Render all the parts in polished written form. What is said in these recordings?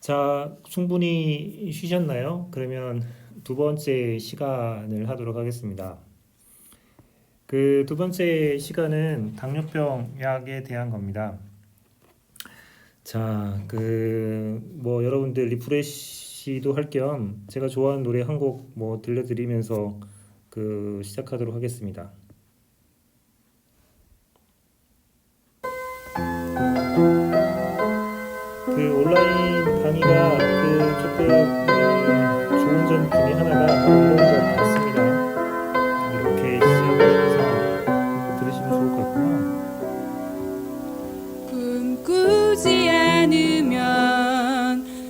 자, 충분히 쉬셨나요? 그러면 두 번째 시간을 하도록 하겠습니다. 그 두 번째 시간은 당뇨병 약에 대한 겁니다. 자, 여러분들 리프레시도 할 겸 제가 좋아하는 노래 한 곡 들려드리면서 시작하도록 하겠습니다. 온라인 강의가 조금 좋은 점 중에 하나가 이런 것 같습니다. 이렇게 시작을 해서 들으시면 좋을 것 같고요. 꿈꾸지 않으면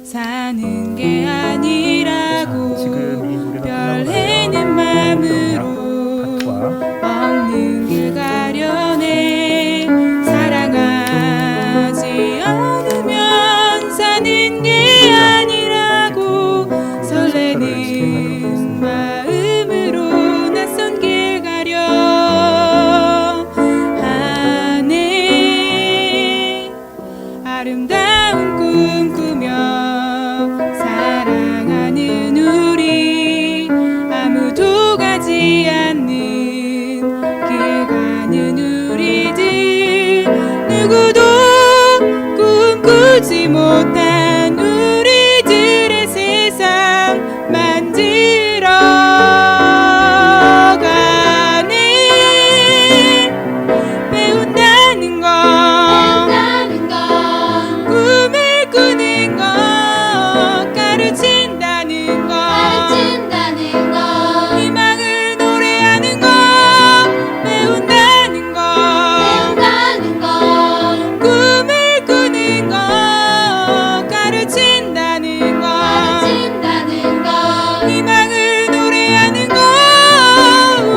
사는 게 아니라고 지금 이 노래가 별해는 마음으로 없는 길 가려내 사랑하지 않으면 사는 게 아니라고 설레는 마음으로 낯선 길 가려 하네. 아름다운 꿈 꾸며 사랑하는 우리 아무도 가지 않는 길 가는 우리들 누구도 꿈꾸지 못한 우리들의 세상 만들어 가네. 배운다는 건 꿈을 꾸는 것 가르친다는 것 희망을 노래하는 것 배운다는 것 꿈을 꾸는 것 가르친다는 것 희망을 노래하는 것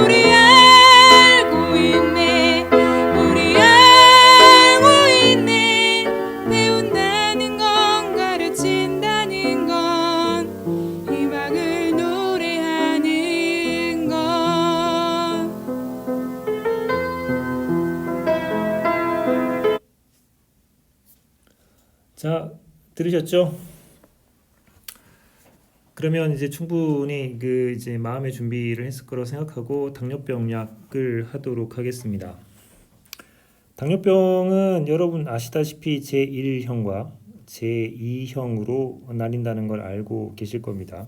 우리 알고 있네. 우리 알고 있네. 배운다는 건 가르친다는 건 희망을 노래하는 것. 자, 들으셨죠? 그러면 이제 충분히 이제 마음의 준비를 했을 거라고 생각하고 당뇨병 약을 하도록 하겠습니다. 당뇨병은 여러분 아시다시피 제1형과 제2형으로 나뉜다는 걸 알고 계실 겁니다.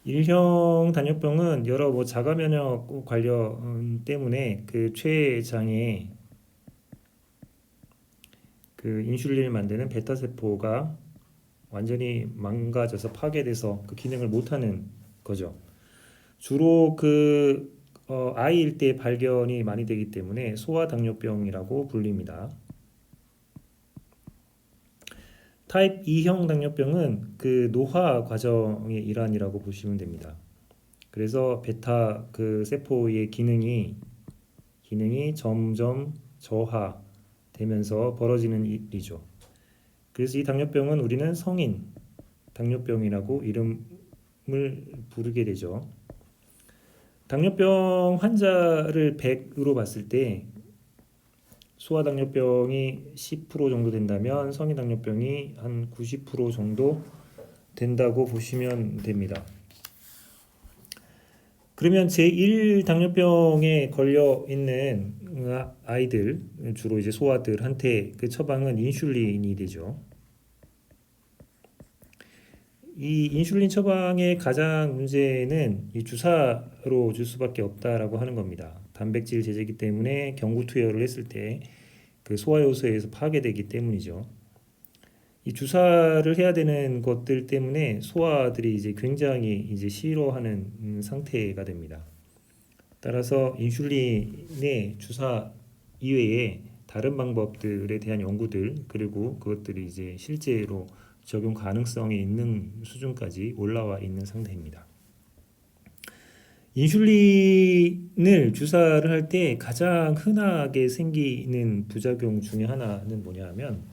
1형 당뇨병은 여러 자가 면역 관련 때문에 췌장에 인슐린을 만드는 베타 세포가 완전히 망가져서 파괴돼서 기능을 못하는 거죠. 주로 아이일 때 발견이 많이 되기 때문에 소아당뇨병이라고 불립니다. 타입 2형 당뇨병은 노화 과정의 일환이라고 보시면 됩니다. 그래서 베타 세포의 기능이 점점 저하되면서 벌어지는 일이죠. 그래서 이 당뇨병은 우리는 성인 당뇨병이라고 이름을 부르게 되죠. 당뇨병 환자를 100으로 봤을 때 소아당뇨병이 10% 정도 된다면 성인 당뇨병이 한 90% 정도 된다고 보시면 됩니다. 그러면 제1 당뇨병에 걸려 있는 아이들, 주로 이제 소아들한테 처방은 인슐린이 되죠. 이 인슐린 처방의 가장 문제는 이 주사로 줄 수밖에 없다라고 하는 겁니다. 단백질 제제이기 때문에 경구 투여를 했을 때 소화효소에서 파괴되기 때문이죠. 이 주사를 해야 되는 것들 때문에 소아들이 이제 굉장히 이제 싫어하는 상태가 됩니다. 따라서 인슐린의 주사 이외에 다른 방법들에 대한 연구들 그리고 그것들이 이제 실제로 적용 가능성이 있는 수준까지 올라와 있는 상태입니다. 인슐린을 주사를 할 때 가장 흔하게 생기는 부작용 중에 하나는 뭐냐 하면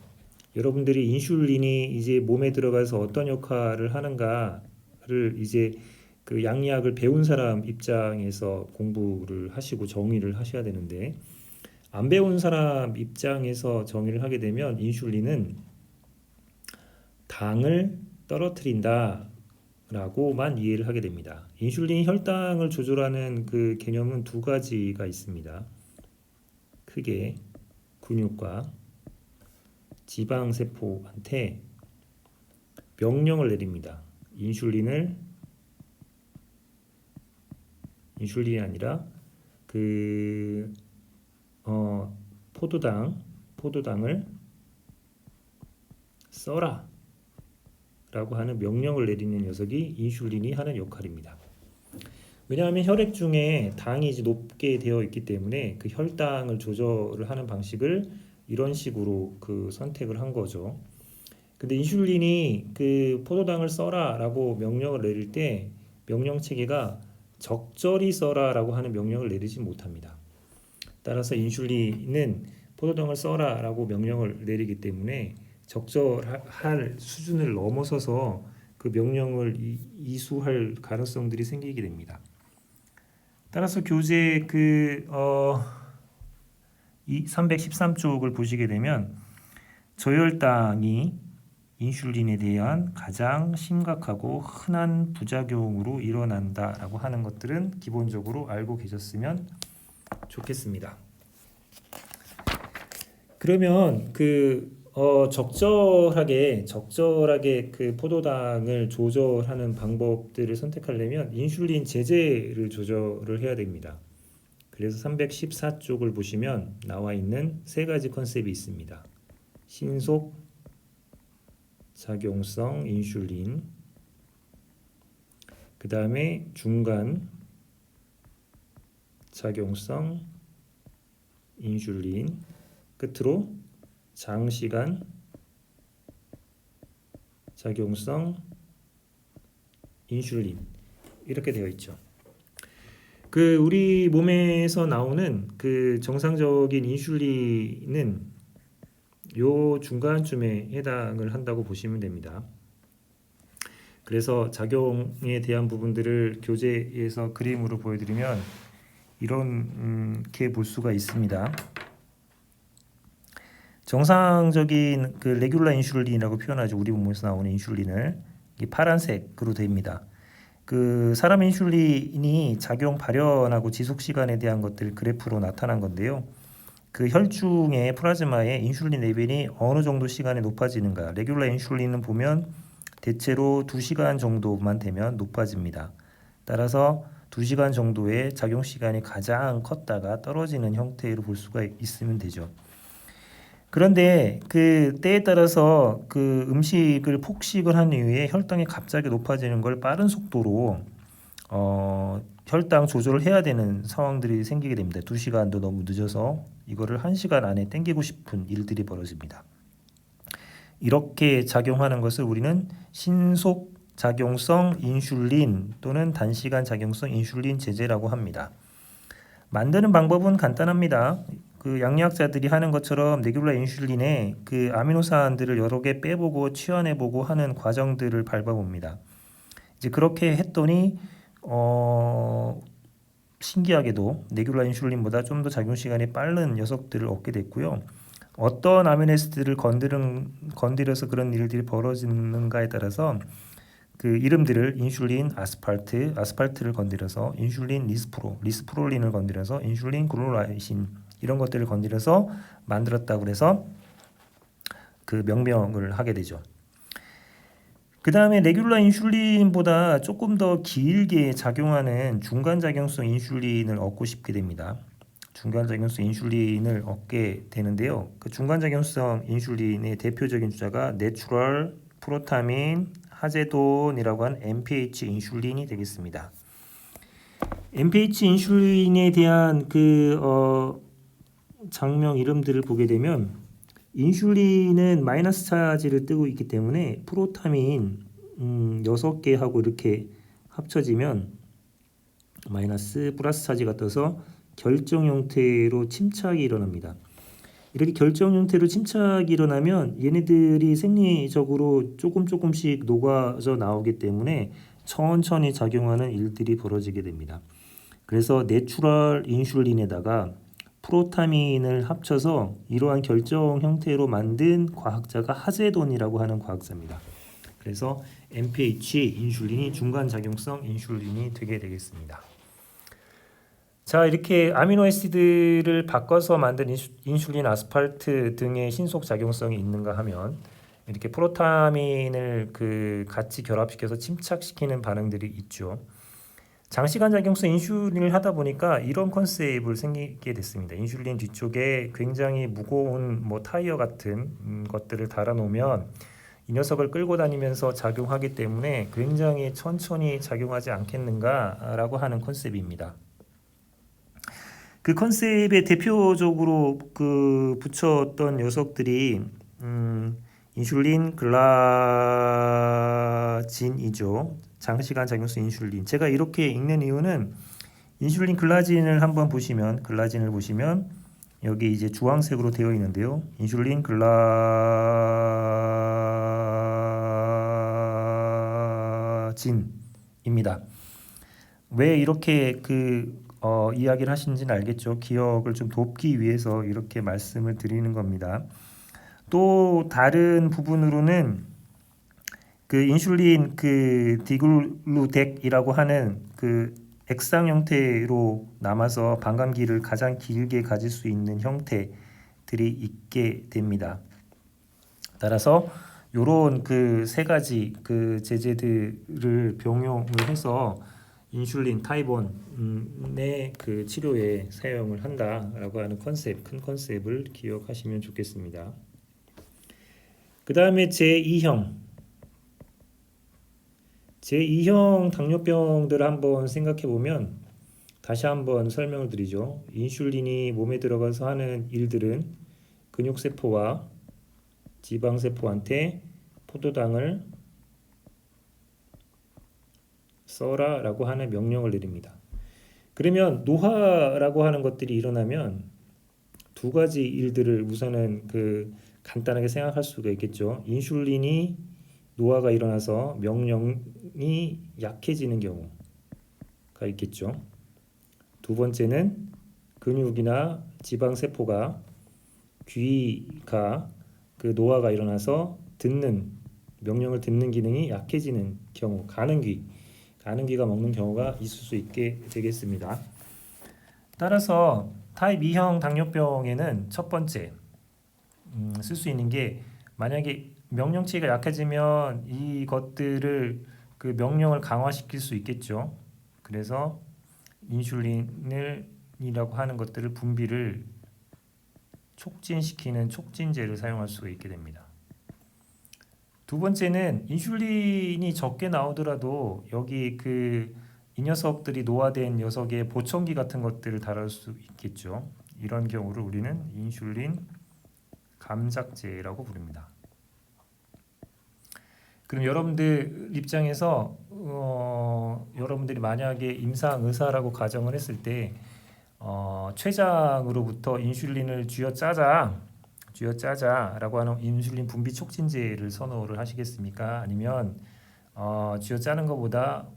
여러분들이 인슐린이 이제 몸에 들어가서 어떤 역할을 하는가를 이제 양리학을 배운 사람 입장에서 공부를 하시고 정의를 하셔야 되는데 안 배운 사람 입장에서 정의를 하게 되면 인슐린은 당을 떨어뜨린다 라고만 이해를 하게 됩니다. 인슐린이 혈당을 조절하는 그 개념은 두 가지가 있습니다. 크게 근육과 지방세포한테 명령을 내립니다. 인슐린이 아니라 포도당을 써라 라고 하는 명령을 내리는 녀석이 인슐린이 하는 역할입니다. 왜냐하면 혈액 중에 당이 이제 높게 되어 있기 때문에 그 혈당을 조절을 하는 방식을 이런 식으로 그 선택을 한 거죠. 근데 인슐린이 그 포도당을 써라라고 명령을 내릴 때 명령 체계가 적절히 써라라고 하는 명령을 내리지 못합니다. 따라서 인슐린은 포도당을 써라라고 명령을 내리기 때문에 적절할 수준을 넘어서서 그 명령을 이수할 가능성들이 생기게 됩니다. 따라서 교재 313쪽을 보시게 되면 저혈당이 인슐린에 대한 가장 심각하고 흔한 부작용으로 일어난다라고 하는 것들은 기본적으로 알고 계셨으면 좋겠습니다. 그러면 적절하게 그 포도당을 조절하는 방법들을 선택하려면 인슐린 제제를 조절을 해야 됩니다. 그래서 314쪽을 보시면 나와 있는 세 가지 컨셉이 있습니다. 신속 작용성 인슐린, 그 다음에 중간 작용성 인슐린, 끝으로 장시간 작용성 인슐린, 이렇게 되어 있죠. 우리 몸에서 나오는 그 정상적인 인슐린은 요 중간쯤에 해당을 한다고 보시면 됩니다. 그래서 작용에 대한 부분들을 교재에서 그림으로 보여드리면 이렇게 볼 수가 있습니다. 정상적인 그 레귤라 인슐린이라고 표현하죠. 우리 몸에서 나오는 인슐린을 파란색으로 됩니다. 사람 인슐린이 작용 발현하고 지속 시간에 대한 것들 그래프로 나타난 건데요. 혈중의 플라즈마에 인슐린 레벨이 어느 정도 시간에 높아지는가. 레귤라 인슐린은 보면 대체로 2시간 정도만 되면 높아집니다. 따라서 2시간 정도의 작용 시간이 가장 컸다가 떨어지는 형태로 볼 수가 있으면 되죠. 그런데 때에 따라서 음식을 폭식을 한 이후에 혈당이 갑자기 높아지는 걸 빠른 속도로 혈당 조절을 해야 되는 상황들이 생기게 됩니다. 2시간도 너무 늦어서 이거를 1시간 안에 땡기고 싶은 일들이 벌어집니다. 이렇게 작용하는 것을 우리는 신속 작용성 인슐린 또는 단시간 작용성 인슐린 제제라고 합니다. 만드는 방법은 간단합니다. 양리학자들이 하는 것처럼 레귤라 인슐린에 아미노산들을 여러 개 빼보고 치환해보고 하는 과정들을 밟아봅니다. 이제 그렇게 했더니 신기하게도 레귤라 인슐린보다 좀 더 작용 시간이 빠른 녀석들을 얻게 됐고요. 어떤 아미노애시드를 건드려서 그런 일들이 벌어지는가에 따라서 이름들을 인슐린 아스팔트를 건드려서 인슐린 리스프롤린을 건드려서 인슐린 글루라이신 이런 것들을 건드려서 만들었다고 해서 명명을 하게 되죠. 그 다음에 레귤라 인슐린보다 조금 더 길게 작용하는 중간작용성 인슐린을 얻고 싶게 됩니다. 중간작용성 인슐린을 얻게 되는데요. 중간작용성 인슐린의 대표적인 주자가 내추럴 프로타민 하제돈이라고 하는 NPH 인슐린이 되겠습니다. NPH 인슐린에 대한 장명 이름들을 보게 되면 인슐린은 마이너스 차지를 뜨고 있기 때문에 프로타민 6개하고 이렇게 합쳐지면 마이너스 플러스 차지가 떠서 결정 형태로 침착이 일어납니다. 이렇게 결정 형태로 침착이 일어나면 얘네들이 생리적으로 조금씩 녹아져 나오기 때문에 천천히 작용하는 일들이 벌어지게 됩니다. 그래서 내추럴 인슐린에다가 프로타민을 합쳐서 이러한 결정 형태로 만든 과학자가 하제돈이라고 하는 과학자입니다. 그래서 MPH 인슐린이 중간 작용성 인슐린이 되게 되겠습니다. 자, 이렇게 아미노애시드를 바꿔서 만든 인슐린, 아스팔트 등의 신속 작용성이 있는가 하면 이렇게 프로타민을 같이 결합시켜서 침착시키는 반응들이 있죠. 장시간 작용성 인슐린을 하다 보니까 이런 컨셉을 생기게 됐습니다. 인슐린 뒤쪽에 굉장히 무거운 타이어 같은 것들을 달아놓으면 이 녀석을 끌고 다니면서 작용하기 때문에 굉장히 천천히 작용하지 않겠는가라고 하는 컨셉입니다. 그 컨셉에 대표적으로 붙였던 녀석들이 인슐린 글라진이죠. 장시간 작용성 인슐린. 제가 이렇게 읽는 이유는 인슐린 글라진을 한번 보시면 여기 이제 주황색으로 되어 있는데요. 인슐린 글라진입니다. 왜 이렇게 이야기를 하시는지는 알겠죠. 기억을 좀 돕기 위해서 이렇게 말씀을 드리는 겁니다. 또 다른 부분으로는 인슐린 디글루덱이라고 하는 액상 형태로 남아서 반감기를 가장 길게 가질 수 있는 형태들이 있게 됩니다. 따라서 요런 세 가지 제제들을 병용을 해서 인슐린 타입 1의 치료에 사용을 한다라고 하는 큰 컨셉을 기억하시면 좋겠습니다. 그 다음에 제2형 당뇨병들을 한번 생각해 보면 다시 한번 설명을 드리죠. 인슐린이 몸에 들어가서 하는 일들은 근육세포와 지방세포한테 포도당을 써라 라고 하는 명령을 내립니다. 그러면 노화라고 하는 것들이 일어나면 두 가지 일들을 우선은 간단하게 생각할 수가 있겠죠. 인슐린이 노화가 일어나서 명령이 약해지는 경우가 있겠죠. 두 번째는 근육이나 지방세포가 귀가 노화가 일어나서 명령을 듣는 기능이 약해지는 경우, 가는귀가 먹는 경우가 있을 수 있게 되겠습니다. 따라서 타입 2형 당뇨병에는 첫 번째 쓸 수 있는 게, 만약에 명령치가 약해지면 이것들을 명령을 강화시킬 수 있겠죠. 그래서 인슐린이라고 하는 것들을 분비를 촉진시키는 촉진제를 사용할 수 있게 됩니다. 두 번째는 인슐린이 적게 나오더라도 여기 이 녀석들이 노화된 녀석의 보청기 같은 것들을 달을 수 있겠죠. 이런 경우를 우리는 인슐린 감작제라고 부릅니다. 그럼 여러분들 입장에서 여러분들이 만약에 임상 의사라고 가정을 했을 때 췌장으로부터 인슐린을 쥐어짜자라고 하는 인슐린 분비 촉진제를 선호를 하시겠습니까? 아니면 쥐어짜는 것보다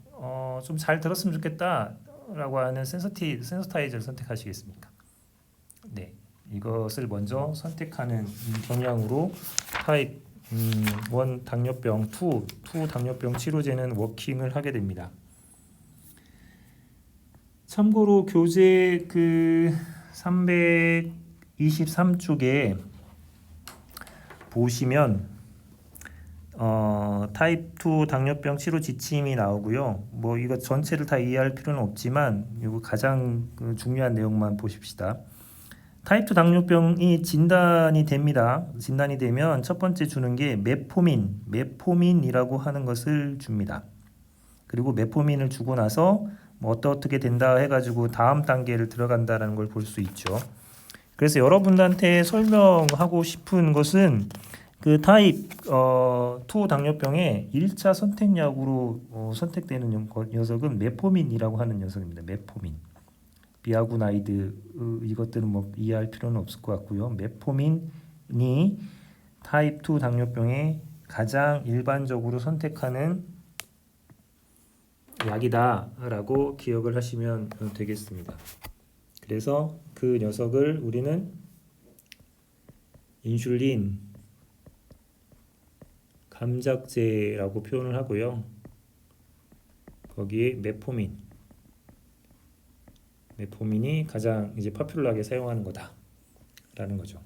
좀 잘 들었으면 좋겠다라고 하는 센서타이저를 선택하시겠습니까? 네, 이것을 먼저 선택하는 경향으로 타입 1 당뇨병, 2 당뇨병 치료제는 워킹을 하게 됩니다. 참고로 교재 323쪽에 보시면 타입 2 당뇨병 치료 지침이 나오고요. 이거 전체를 다 이해할 필요는 없지만 이거 가장 중요한 내용만 보십시다. 타입 2 당뇨병이 진단이 됩니다. 진단이 되면 첫 번째 주는 게 메포민이라고 하는 것을 줍니다. 그리고 메포민을 주고 나서 어떻게 된다 해가지고 다음 단계를 들어간다라는 걸 볼 수 있죠. 그래서 여러분들한테 설명하고 싶은 것은 타입 2 당뇨병의 1차 선택약으로 선택되는 녀석은 메포민이라고 하는 녀석입니다. 메포민. 비아구나이드 이것들은 이해할 필요는 없을 것 같고요. 메포민이 타입 2 당뇨병에 가장 일반적으로 선택하는 약이다라고 기억을 하시면 되겠습니다. 그래서 그 녀석을 우리는 인슐린 감작제라고 표현을 하고요. 거기에 메포민이 가장 이제 파퓰러하게 사용하는 거다라는 거죠.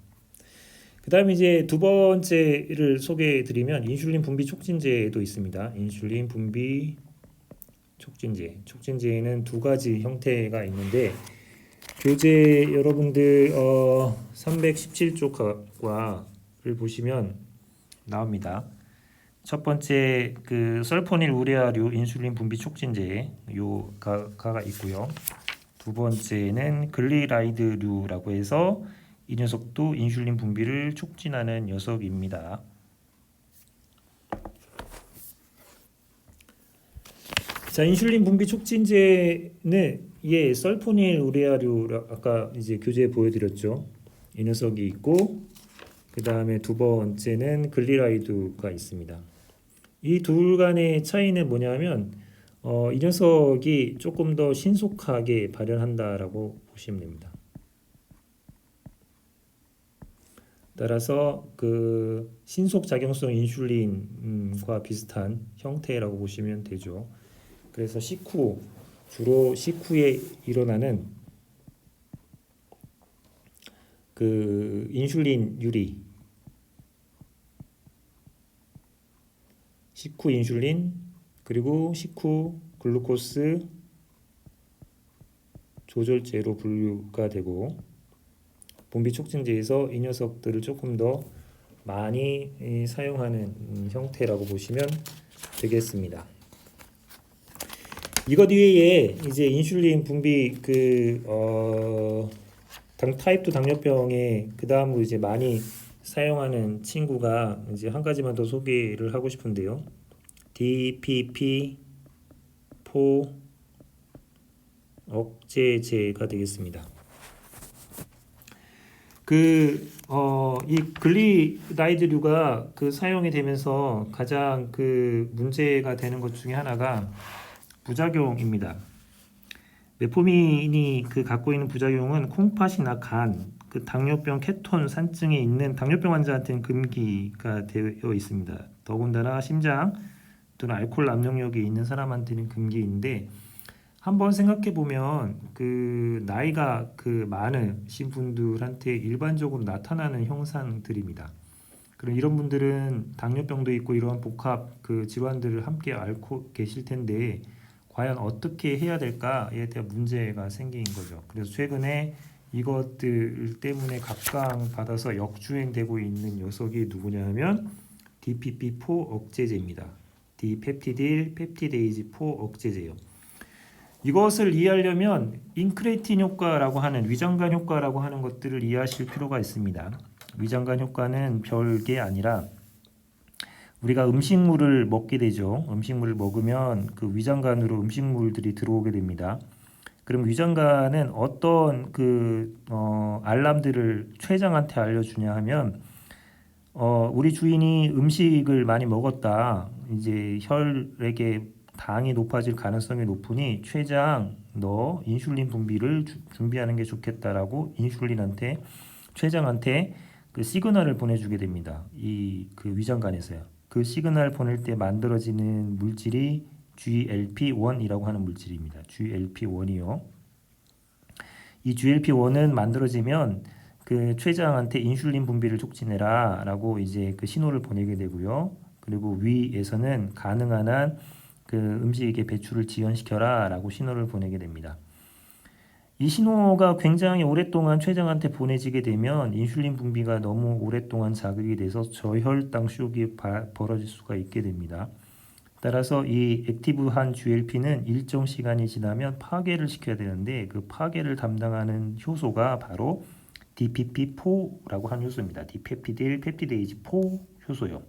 그다음에 이제 두 번째를 소개해 드리면 인슐린 분비 촉진제도 있습니다. 인슐린 분비 촉진제. 촉진제에는 두 가지 형태가 있는데 교재 여러분들 317쪽을 보시면 나옵니다. 첫 번째 그 설포닐 우레아류 인슐린 분비 촉진제 요 가가 있고요. 두 번째는 글리라이드류라고 해서 이 녀석도 인슐린 분비를 촉진하는 녀석입니다. 자, 인슐린 분비 촉진제는 설포닐 우레아류 아까 이제 교재에 보여드렸죠. 이 녀석이 있고 그 다음에 두 번째는 글리라이드가 있습니다. 이 둘 간의 차이는 뭐냐면 이 녀석이 조금 더 신속하게 발현한다라고 보시면 됩니다. 따라서 그 신속 작용성 인슐린과 비슷한 형태라고 보시면 되죠. 그래서 주로 식후에 일어나는 그 인슐린 유리, 식후 인슐린 그리고 식후 글루코스 조절제로 분류가 되고 분비 촉진제에서 이 녀석들을 조금 더 많이 사용하는 형태라고 보시면 되겠습니다. 이것 외에 이제 인슐린 분비 타입 2 당뇨병에 그 다음으로 이제 많이 사용하는 친구가 이제 한 가지만 더 소개를 하고 싶은데요. DPP-4 억제제가 되겠습니다. 이 글리라이드류가 사용이 되면서 가장 문제가 되는 것 중에 하나가 부작용입니다. 메포민이 갖고 있는 부작용은 콩팥이나 간, 당뇨병 케톤 산증에 있는 당뇨병 환자한테는 금기가 되어 있습니다. 더군다나 심장 또는 알코올 압력력이 있는 사람한테는 금기인데 한번 생각해 보면 나이가 많으신 분들한테 일반적으로 나타나는 형상들입니다. 그럼 이런 분들은 당뇨병도 있고 이러한 복합 질환들을 함께 앓고 계실 텐데 과연 어떻게 해야 될까에 대한 문제가 생긴 거죠. 그래서 최근에 이것들 때문에 각광받아서 역주행되고 있는 녀석이 누구냐면 DPP-4 억제제입니다. 디펩티딜 펩티데이지 4 억제제요. 이것을 이해하려면 인크레틴 효과라고 하는 위장관 효과라고 하는 것들을 이해하실 필요가 있습니다. 위장관 효과는 별게 아니라 우리가 음식물을 먹게 되죠. 음식물을 먹으면 위장관으로 음식물들이 들어오게 됩니다. 그럼 위장관은 어떤 알람들을 췌장한테 알려주냐 하면 우리 주인이 음식을 많이 먹었다. 이제 혈액에 당이 높아질 가능성이 높으니 췌장 너 인슐린 분비를 준비하는 게 좋겠다라고 췌장한테 시그널을 보내주게 됩니다. 이 위장관에서요. 시그널 보낼 때 만들어지는 물질이 GLP-1이라고 하는 물질입니다. GLP-1이요. 이 GLP-1은 만들어지면 췌장한테 인슐린 분비를 촉진해라라고 이제 신호를 보내게 되고요. 그리고 위에서는 가능한 한 음식의 배출을 지연시켜라라고 신호를 보내게 됩니다. 이 신호가 굉장히 오랫동안 췌장한테 보내지게 되면 인슐린 분비가 너무 오랫동안 자극이 돼서 저혈당 쇼크가 벌어질 수가 있게 됩니다. 따라서 이 액티브한 GLP는 일정 시간이 지나면 파괴를 시켜야 되는데 파괴를 담당하는 효소가 바로 DPP-4라고 하는 효소입니다. 디펩티딜 펩티데이지 4 효소요.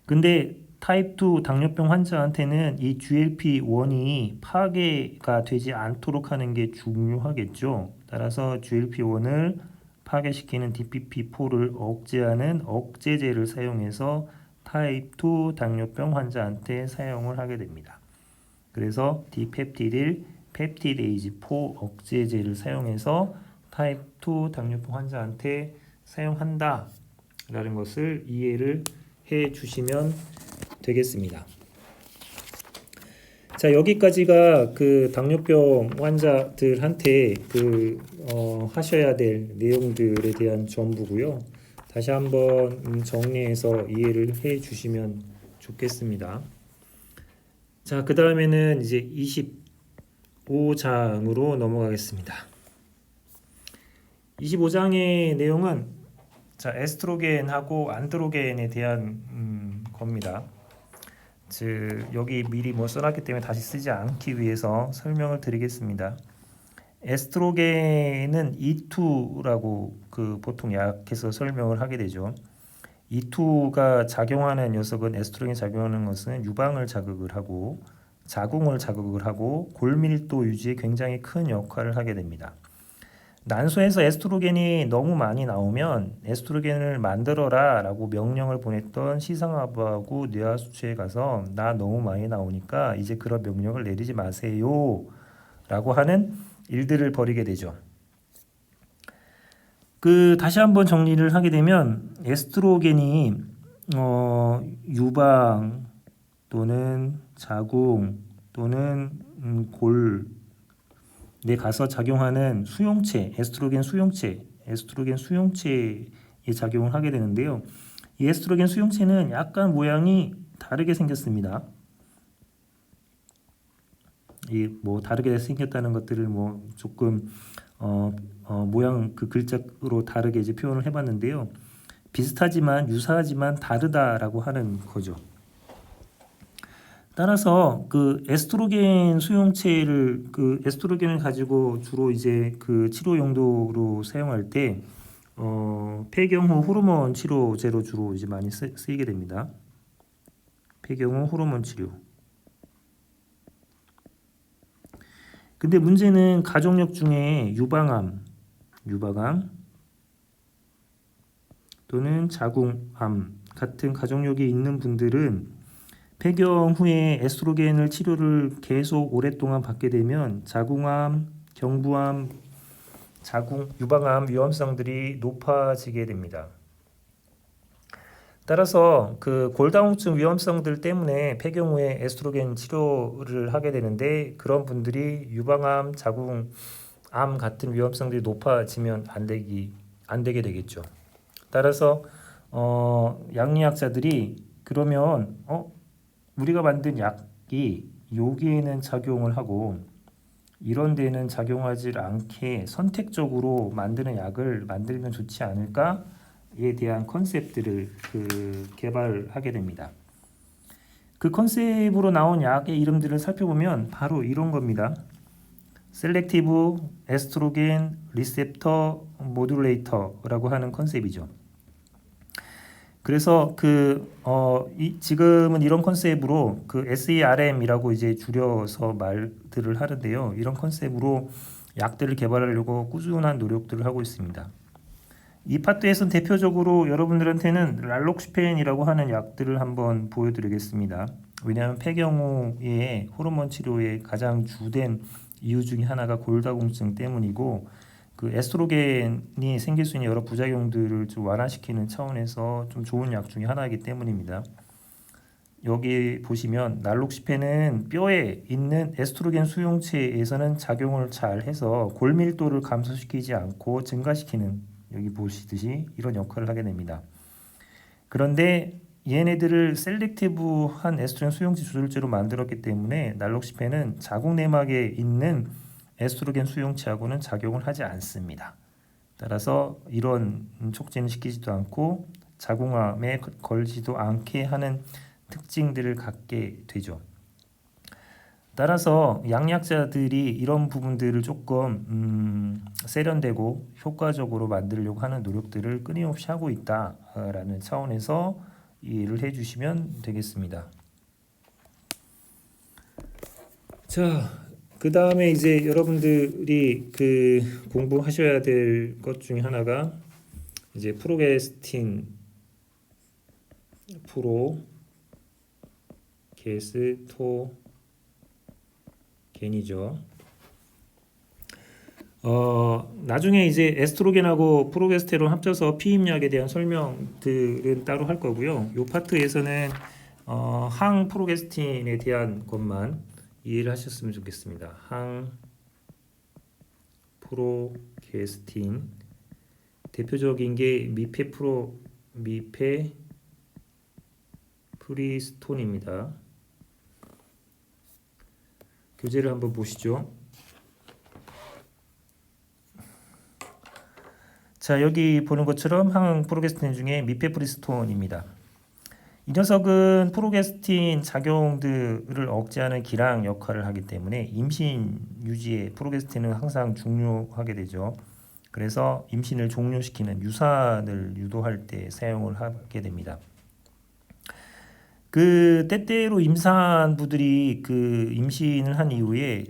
근데 타입 2 당뇨병 환자한테는 이 GLP-1이 파괴가 되지 않도록 하는 게 중요하겠죠. 따라서 GLP-1을 파괴시키는 DPP-4를 억제하는 억제제를 사용해서 타입 2 당뇨병 환자한테 사용을 하게 됩니다. 그래서 디펩티딜 펩티데이지 4 억제제를 사용해서 타입 2 당뇨병 환자한테 사용한다 라는 것을 이해를 해 주시면 되겠습니다. 자, 여기까지가 그 당뇨병 환자들한테 하셔야 될 내용들에 대한 전부고요. 다시 한번 정리해서 이해를 해 주시면 좋겠습니다. 자, 그 다음에는 이제 25장으로 넘어가겠습니다. 25장의 내용은 자, 에스트로겐하고 안드로겐에 대한 겁니다. 즉 여기 미리 써놨기 때문에 다시 쓰지 않기 위해서 설명을 드리겠습니다. 에스트로겐은 E2라고 보통 약에서 설명을 하게 되죠. E2가 작용하는 녀석은 에스트로겐이 작용하는 것은 유방을 자극을 하고 자궁을 자극을 하고 골밀도 유지에 굉장히 큰 역할을 하게 됩니다. 난소에서 에스트로겐이 너무 많이 나오면 에스트로겐을 만들어라 라고 명령을 보냈던 시상하부하고 뇌하수체에 가서 나 너무 많이 나오니까 이제 그런 명령을 내리지 마세요 라고 하는 일들을 벌이게 되죠. 다시 한번 정리를 하게 되면 에스트로겐이 유방 또는 자궁 또는 골 내 가서 작용하는 수용체, 에스트로겐 수용체에 작용을 하게 되는데요. 이 에스트로겐 수용체는 약간 모양이 다르게 생겼습니다. 다르게 생겼다는 것들을 조금 모양 글자로 다르게 이제 표현을 해봤는데요. 비슷하지만 유사하지만 다르다라고 하는 거죠. 따라서 에스트로겐 수용체를 에스트로겐을 가지고 주로 이제 치료 용도로 사용할 때 폐경후 호르몬 치료제로 주로 이제 많이 쓰이게 됩니다. 폐경후 호르몬 치료. 근데 문제는 가족력 중에 유방암 또는 자궁암 같은 가족력이 있는 분들은 폐경 후에 에스트로겐을 치료를 계속 오랫동안 받게 되면 자궁암, 경부암, 유방암 위험성들이 높아지게 됩니다. 따라서 골다공증 위험성들 때문에 폐경 후에 에스트로겐 치료를 하게 되는데 그런 분들이 유방암, 자궁암 같은 위험성들이 높아지면 안 되게 되겠죠. 따라서 양리학자들이 그러면 우리가 만든 약이 여기에는 작용을 하고 이런 데는 작용하지 않게 선택적으로 만드는 약을 만들면 좋지 않을까에 대한 컨셉들을 개발하게 됩니다. 그 컨셉으로 나온 약의 이름들을 살펴보면 바로 이런 겁니다. 셀렉티브 에스트로겐 리셉터 모듈레이터라고 하는 컨셉이죠. 그래서 지금은 이런 컨셉으로 SERM이라고 이제 줄여서 말들을 하는데요. 이런 컨셉으로 약들을 개발하려고 꾸준한 노력들을 하고 있습니다. 이 파트에서는 대표적으로 여러분들한테는 랄록시펜이라고 하는 약들을 한번 보여드리겠습니다. 왜냐하면 폐경 후에 호르몬 치료의 가장 주된 이유 중에 하나가 골다공증 때문이고 에스트로겐이 생길 수 있는 여러 부작용들을 좀 완화시키는 차원에서 좀 좋은 약 중에 하나이기 때문입니다. 여기 보시면 날록시펜은 뼈에 있는 에스트로겐 수용체에서는 작용을 잘 해서 골밀도를 감소시키지 않고 증가시키는 여기 보시듯이 이런 역할을 하게 됩니다. 그런데 얘네들을 셀렉티브한 에스트로겐 수용체 조절제로 만들었기 때문에 날록시펜은 자궁 내막에 있는 에스트로겐 수용체하고는 작용을 하지 않습니다. 따라서 이런 촉진을 시키지도 않고 자궁암에 걸지도 않게 하는 특징들을 갖게 되죠. 따라서 양약자들이 이런 부분들을 조금 세련되고 효과적으로 만들려고 하는 노력들을 끊임없이 하고 있다라는 차원에서 이해를 해주시면 되겠습니다. 자, 그 다음에 이제 여러분들이 공부하셔야 될 것 중에 하나가 이제 프로게스토겐이죠. 나중에 이제 에스트로겐하고 프로게스테론 합쳐서 피임약에 대한 설명들은 따로 할 거고요. 이 파트에서는 항프로게스틴에 대한 것만 이해를 하셨으면 좋겠습니다. 항프로게스틴 대표적인 게 미페프리스톤입니다. 교재를 한번 보시죠. 자, 여기 보는 것처럼 항프로게스틴 중에 미페프리스톤입니다. 이 녀석은 프로게스틴 작용들을 억제하는 기랑 역할을 하기 때문에 임신 유지에 프로게스틴은 항상 중요하게 되죠. 그래서 임신을 종료시키는 유산을 유도할 때 사용을 하게 됩니다. 그 때때로 임산부들이 그 임신을 한 이후에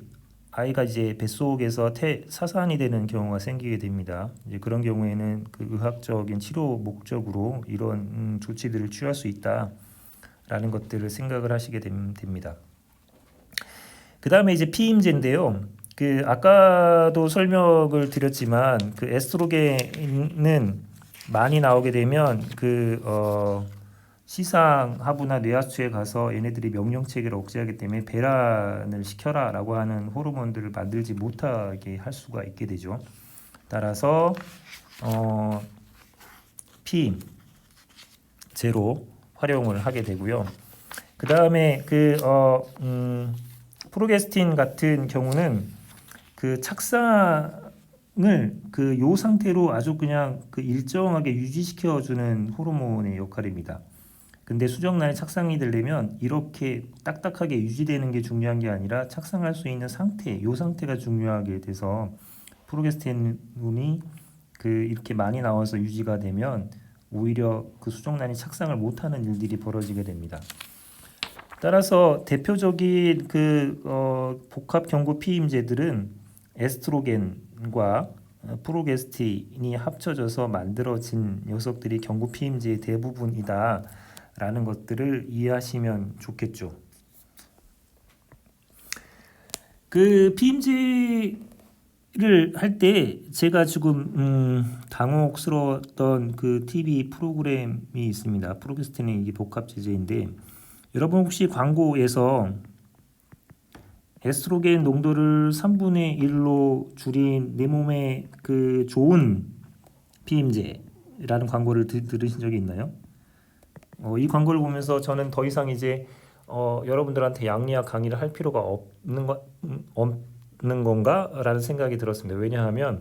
아이가 이제 뱃속에서 사산이 되는 경우가 생기게 됩니다. 이제 그런 경우에는 그 의학적인 치료 목적으로 이런 조치들을 취할 수 있다라는 것들을 생각을 하시게 됩니다. 그 다음에 이제 피임제인데요. 그 아까도 설명을 드렸지만 그 에스트로겐은 많이 나오게 되면 시상하부나 뇌하수에 가서 얘네들이 명령체계를 억제하기 때문에 배란을 시켜라라고 하는 호르몬들을 만들지 못하게 할 수가 있게 되죠. 따라서 피임제로 활용을 하게 되고요. 그 다음에 프로게스틴 같은 경우는 그 착상을 그 요 상태로 아주 그냥 그 일정하게 유지시켜주는 호르몬의 역할입니다. 근데 수정란이 착상이 되려면 이렇게 딱딱하게 유지되는 게 중요한 게 아니라 착상할 수 있는 상태, 요 상태가 중요하게 돼서 프로게스테론이 이렇게 많이 나와서 유지가 되면 오히려 그 수정란이 착상을 못하는 일들이 벌어지게 됩니다. 따라서 대표적인 복합 경구 피임제들은 에스트로겐과 프로게스틴이 합쳐져서 만들어진 녀석들이 경구 피임제의 대부분이다. 라는 것들을 이해하시면 좋겠죠. 그 피임제를 할 때 제가 지금 당혹스러웠던 그 TV 프로그램이 있습니다. 프로게스틴의 이게 복합 제제인데 여러분 혹시 광고에서 에스트로겐 농도를 3분의 1로 줄인 내 몸에 그 좋은 피임제라는 광고를 들으신 적이 있나요? 이 광고를 보면서 저는 더 이상 이제 여러분들한테 양리학 강의를 할 필요가 없는 건가라는 생각이 들었습니다. 왜냐하면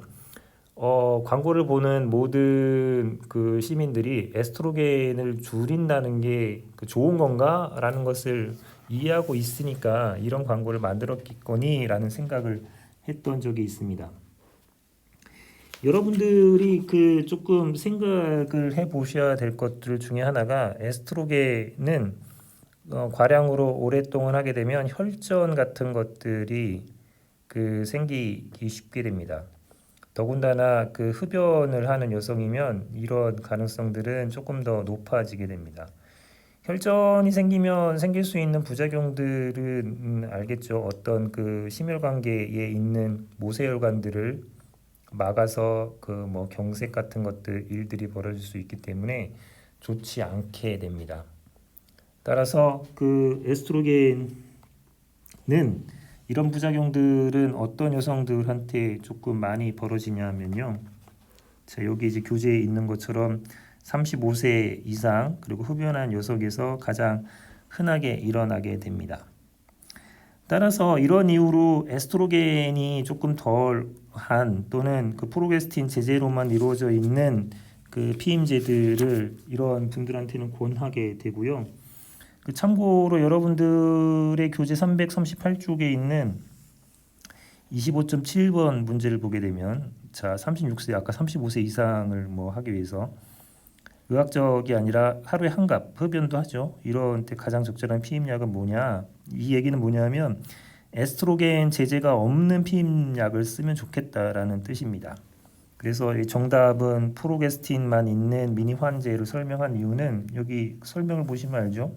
광고를 보는 모든 그 시민들이 에스트로겐을 줄인다는 게 좋은 건가라는 것을 이해하고 있으니까 이런 광고를 만들었겠거니라는 생각을 했던 적이 있습니다. 여러분들이 조금 생각을 해보셔야 될 것들 중에 하나가 에스트로겐은 과량으로 오랫동안 하게 되면 혈전 같은 것들이 생기기 쉽게 됩니다. 더군다나 흡연을 하는 여성이면 이런 가능성들은 조금 더 높아지게 됩니다. 혈전이 생기면 생길 수 있는 부작용들은 알겠죠. 어떤 심혈관계에 있는 모세혈관들을 막아서 경색 같은 것들 일들이 벌어질 수 있기 때문에 좋지 않게 됩니다. 따라서 에스트로겐은 이런 부작용들은 어떤 여성들한테 조금 많이 벌어지냐면요. 자, 여기 이제 교재에 있는 것처럼 35세 이상 그리고 흡연한 여성에서 가장 흔하게 일어나게 됩니다. 따라서 이런 이유로 에스트로겐이 조금 덜한 또는 프로게스틴 제제로만 이루어져 있는 피임제들을 이런 분들한테는 권하게 되고요. 참고로 여러분들의 교재 338쪽에 있는 25.7번 문제를 보게 되면 자 36세 아까 35세 이상을 하기 위해서 의학적이 아니라 하루에 한갑 흡연도 하죠. 이런 때 가장 적절한 피임약은 뭐냐? 이 얘기는 뭐냐면 에스트로겐 제제가 없는 피임약을 쓰면 좋겠다라는 뜻입니다. 그래서 정답은 프로게스틴만 있는 미니 환제를 설명한 이유는 여기 설명을 보시면 알죠.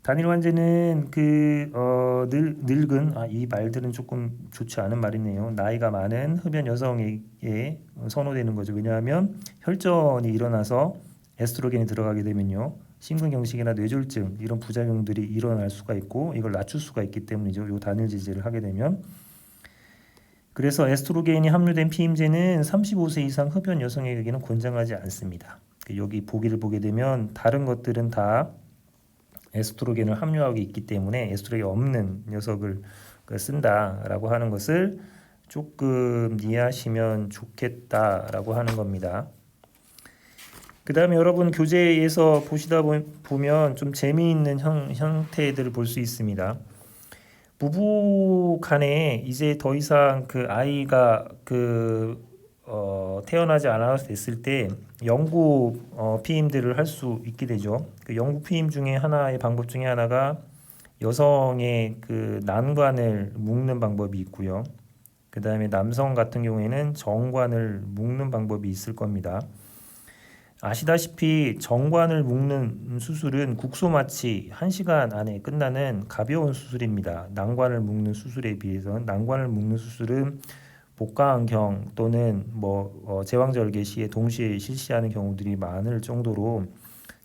단일 환제는 늙은 이 말들은 조금 좋지 않은 말이네요. 나이가 많은 흡연 여성에게 선호되는 거죠. 왜냐하면 혈전이 일어나서 에스트로겐이 들어가게 되면요, 심근경색이나 뇌졸중 이런 부작용들이 일어날 수가 있고 이걸 낮출 수가 있기 때문이죠. 요 단일 제제를 하게 되면. 그래서 에스트로겐이 함유된 피임제는 35세 이상 흡연 여성에게는 권장하지 않습니다. 여기 보기를 보게 되면 다른 것들은 다 에스트로겐을 함유하고 있기 때문에 에스트로겐이 없는 녀석을 쓴다라고 하는 것을 조금 이해하시면 좋겠다라고 하는 겁니다. 그 다음에 여러분 교재에서 보시다 보면 좀 재미있는 형태들을 볼 수 있습니다. 부부 간에 이제 더 이상 그 아이가 태어나지 않았을 때 영구 피임들을 할 수 있게 되죠. 그 영구 피임 중에 하나의 방법 중에 하나가 여성의 그 난관을 묶는 방법이 있고요. 그 다음에 남성 같은 경우에는 정관을 묶는 방법이 있을 겁니다. 아시다시피 정관을 묶는 수술은 국소마취 1시간 안에 끝나는 가벼운 수술입니다. 난관을 묶는 수술에 비해서는 난관을 묶는 수술은 복강경 또는 제왕절개 시에 동시에 실시하는 경우들이 많을 정도로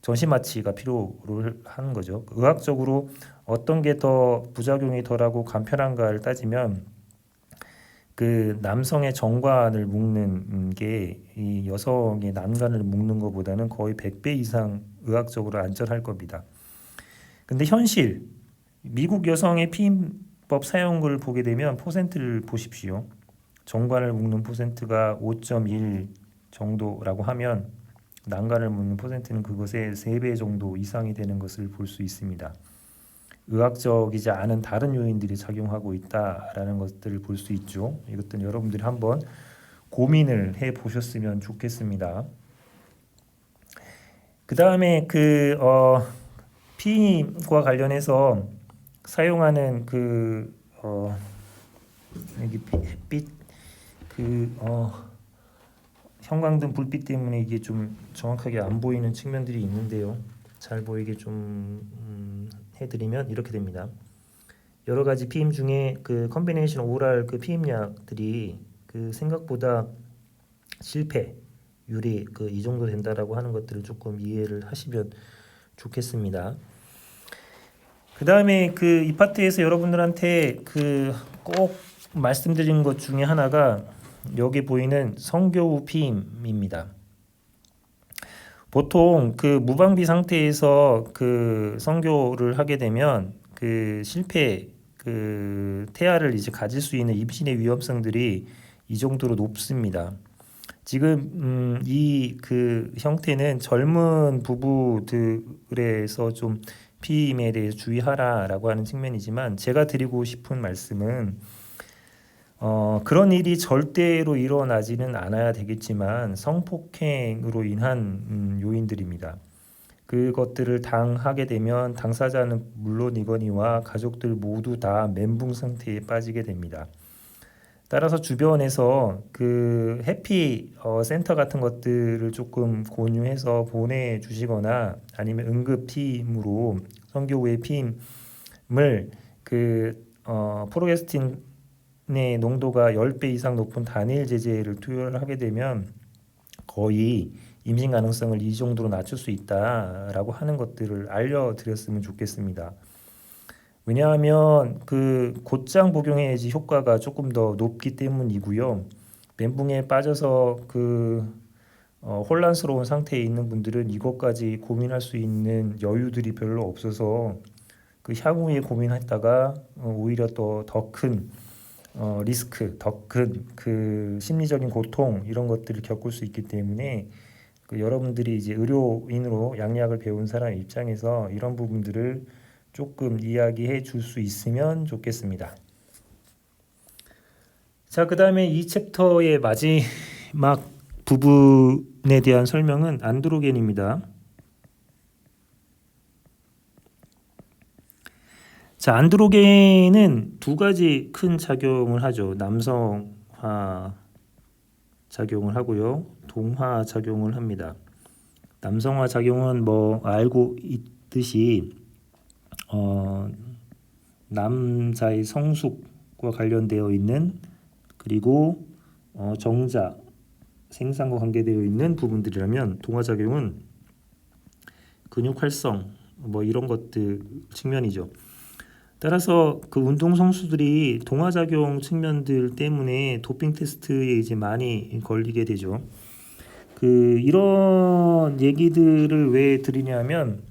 전신마취가 필요를 하는 거죠. 의학적으로 어떤 게 더 부작용이 덜하고 간편한가를 따지면 그 남성의 정관을 묶는 게 이 여성의 난관을 묶는 것보다는 거의 100배 이상 의학적으로 안전할 겁니다. 근데 현실 미국 여성의 피임법 사용을 보게 되면 퍼센트를 보십시오. 정관을 묶는 퍼센트가 5.1 정도라고 하면 난관을 묶는 퍼센트는 그것의 3배 정도 이상이 되는 것을 볼 수 있습니다. 의학적이지 않은 다른 요인들이 작용하고 있다라는 것들을 볼 수 있죠. 이것들은 여러분들이 한번 고민을 해 보셨으면 좋겠습니다. 그 다음에 피임과 관련해서 사용하는 여기 햇빛 형광등 불빛 때문에 이게 좀 정확하게 안 보이는 측면들이 있는데요. 잘 보이게 좀 해드리면 이렇게 됩니다. 여러 가지 피임 중에 그 컨비네이션 오랄 그 피임약들이 그 생각보다 실패율이 이 정도 된다라고 하는 것들을 조금 이해를 하시면 좋겠습니다. 그 다음에 이 파트에서 여러분들한테 꼭 말씀드린 것 중에 하나가 여기 보이는 성교 후 피임입니다. 보통 무방비 상태에서 성교를 하게 되면 실패 태아를 이제 가질 수 있는 임신의 위험성들이 이 정도로 높습니다. 지금 이 형태는 젊은 부부들에서 좀 피임에 대해서 주의하라라고 하는 측면이지만 제가 드리고 싶은 말씀은 그런 일이 절대로 일어나지는 않아야 되겠지만 성폭행으로 인한 요인들입니다. 그것들을 당하게 되면 당사자는 물론이거니와 가족들 모두 다 멘붕 상태에 빠지게 됩니다. 따라서 주변에서 해피 센터 같은 것들을 조금 권유해서 보내주시거나 아니면 응급 피임으로 성교 후의 피임을 프로게스틴의 농도가 10배 이상 높은 단일 제제를 투여를 하게 되면 거의 임신 가능성을 이 정도로 낮출 수 있다라고 하는 것들을 알려드렸으면 좋겠습니다. 왜냐하면 곧장 복용해야지 효과가 조금 더 높기 때문이고요. 멘붕에 빠져서 혼란스러운 상태에 있는 분들은 이것까지 고민할 수 있는 여유들이 별로 없어서 향후에 고민했다가 오히려 더 큰 리스크, 더 큰 심리적인 고통 이런 것들을 겪을 수 있기 때문에 여러분들이 이제 의료인으로 양약을 배운 사람 입장에서 이런 부분들을 조금 이야기해 줄 수 있으면 좋겠습니다. 자, 그 다음에 이 챕터의 마지막 부분에 대한 설명은 안드로겐입니다. 자, 안드로겐은 두 가지 큰 작용을 하죠. 남성화 작용을 하고요, 동화 작용을 합니다. 남성화 작용은 알고 있듯이 남자의 성숙과 관련되어 있는 그리고 정자 생산과 관계되어 있는 부분들이라면 동화작용은 근육 활성 뭐 이런 것들 측면이죠. 따라서 그 운동 선수들이 동화작용 측면들 때문에 도핑 테스트에 이제 많이 걸리게 되죠. 이런 얘기들을 왜 드리냐면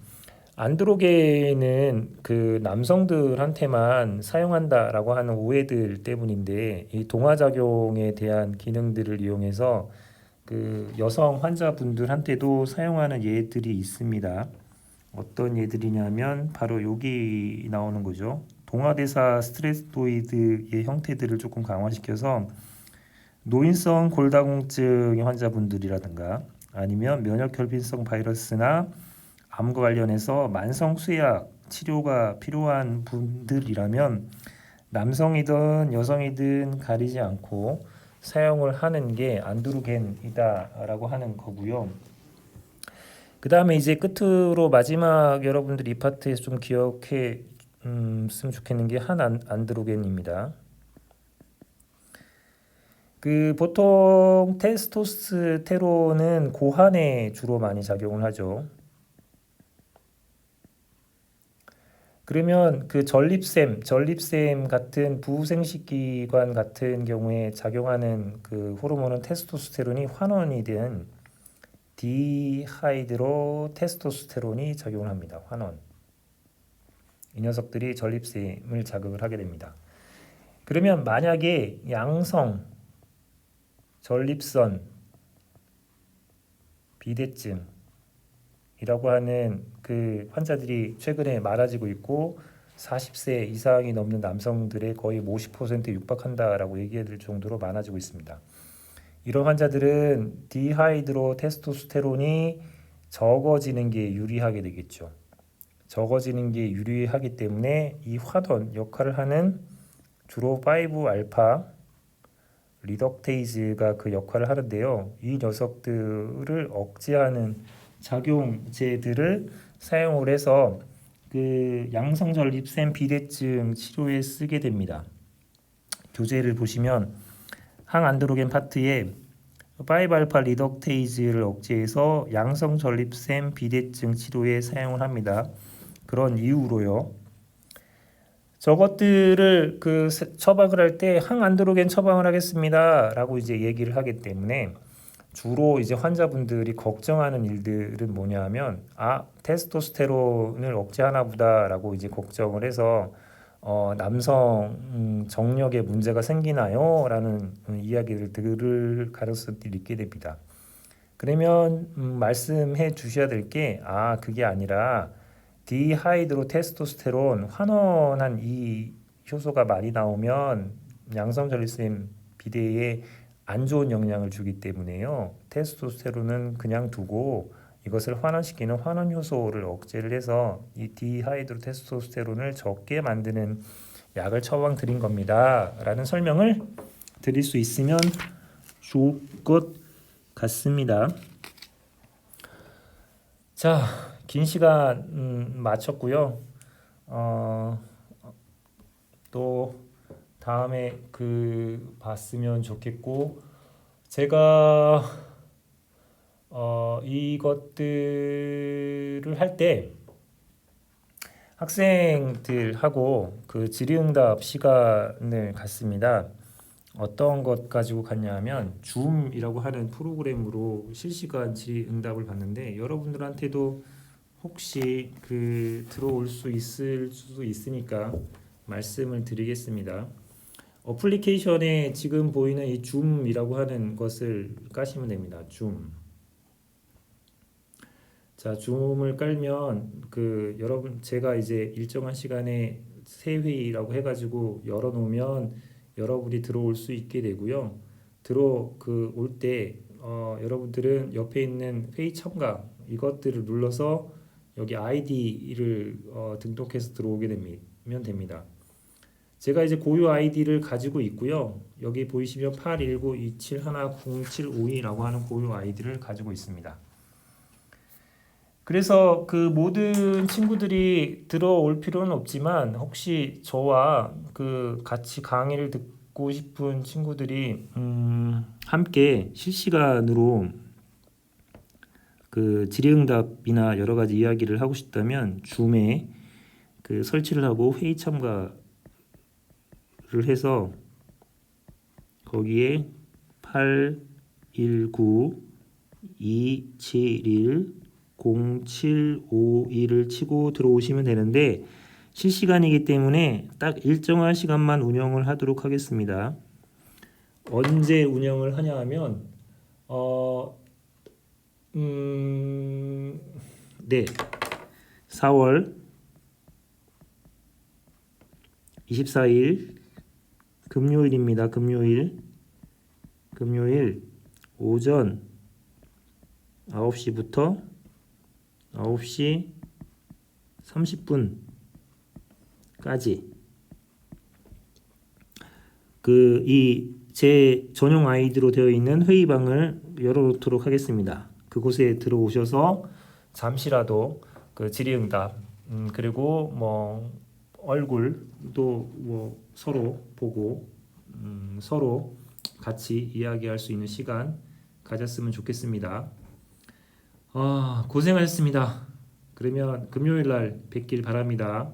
안드로겐은 그 남성들한테만 사용한다라고 하는 오해들 때문인데 이 동화작용에 대한 기능들을 이용해서 그 여성 환자분들한테도 사용하는 예들이 있습니다. 어떤 예들이냐면 바로 여기 나오는 거죠. 동화대사 스테로이드의 형태들을 조금 강화시켜서 노인성 골다공증 환자분들이라든가 아니면 면역결핍성 바이러스나 암과 관련해서 만성 수약 치료가 필요한 분들이라면 남성이든 여성이든 가리지 않고 사용을 하는 게 안드로겐이다라고 하는 거고요. 그 다음에 이제 끝으로 마지막 여러분들 이 파트에서 좀 기억해 쓰면 좋겠는 게 한 안드로겐입니다. 보통 테스토스테론은 고환에 주로 많이 작용을 하죠. 그러면 그 전립샘 같은 부생식기관 같은 경우에 작용하는 그 호르몬은 테스토스테론이 환원이든 디하이드로 테스토스테론이 작용을 합니다. 환원. 이 녀석들이 전립샘을 자극을 하게 됩니다. 그러면 만약에 양성 전립선 비대증이라고 하는 그 환자들이 최근에 많아지고 있고 40세 이상이 넘는 남성들의 거의 50%에 육박한다라고 얘기해야 될 정도로 많아지고 있습니다. 이런 환자들은 디하이드로 테스토스테론이 적어지는 게 유리하게 되겠죠. 적어지는 게 유리하기 때문에 이 환원 역할을 하는 주로 5알파 리덕테이즈가 그 역할을 하는데요. 이 녀석들을 억제하는 작용제들을 사용을 해서 그 양성전립腺 비대증 치료에 쓰게 됩니다. 교재를 보시면 항안드로겐 파트에 5알파 리덕테이즈를 억제해서 양성전립腺 비대증 치료에 사용을 합니다. 그런 이유로요. 저것들을 그 처방을 할 때 항안드로겐 처방을 하겠습니다라고 이제 얘기를 하기 때문에 주로 이제 환자분들이 걱정하는 일들은 뭐냐면 테스토스테론을 억제하나 보다라고 이제 걱정을 해서 남성 정력에 문제가 생기나요? 라는 이야기를 들을 가능성이 있게 됩니다. 그러면 말씀해 주셔야 될 게 그게 아니라 디하이드로 테스토스테론 환원한 이 효소가 많이 나오면 양성전립腺 비대에 안 좋은 영향을 주기 때문에요. 테스토스테론은 그냥 두고 이것을 환원시키는 환원 효소를 억제를 해서 이 디하이드로 테스토스테론을 적게 만드는 약을 처방 드린 겁니다. 라는 설명을 드릴 수 있으면 좋을 것 같습니다. 자, 긴 시간 마쳤고요. 또 다음에 봤으면 좋겠고 제가 이것들을 할 때 학생들하고 그 질의응답 시간을 갖습니다. 어떤 것 가지고 갔냐면 줌이라고 하는 프로그램으로 실시간 질의응답을 받는데 여러분들한테도 혹시 들어올 수 있을 수도 있으니까 말씀을 드리겠습니다. 어플리케이션에 지금 보이는 이 줌이라고 하는 것을 까시면 됩니다. 줌. 자, 줌을 깔면 여러분 제가 이제 일정한 시간에 새 회의라고 해가지고 열어놓으면 여러분이 들어올 수 있게 되고요. 올 때 여러분들은 옆에 있는 회의 참가 이것들을 눌러서 여기 아이디를 등록해서 들어오게 되면 됩니다. 제가 이제 고유 아이디를 가지고 있고요. 여기 보이시면 819271075라고 하는 고유 아이디를 가지고 있습니다. 그래서 그 모든 친구들이 들어올 필요는 없지만 혹시 저와 그 같이 강의를 듣고 싶은 친구들이 함께 실시간으로 그 질의응답이나 여러 가지 이야기를 하고 싶다면 줌에 그 설치를 하고 회의 참가를 해서 거기에 819-271-0752를 치고 들어오시면 되는데 실시간이기 때문에 딱 일정한 시간만 운영을 하도록 하겠습니다. 언제 운영을 하냐 하면 네, 4월 24일 금요일입니다. 금요일 오전 9시부터 9시 30분까지 그 이 제 전용 아이디로 되어 있는 회의방을 열어놓도록 하겠습니다. 그곳에 들어오셔서 잠시라도 그 질의응답 그리고 뭐 얼굴도 뭐 서로 보고 서로 같이 이야기할 수 있는 시간 가졌으면 좋겠습니다. 고생하셨습니다. 그러면 금요일 날 뵙길 바랍니다.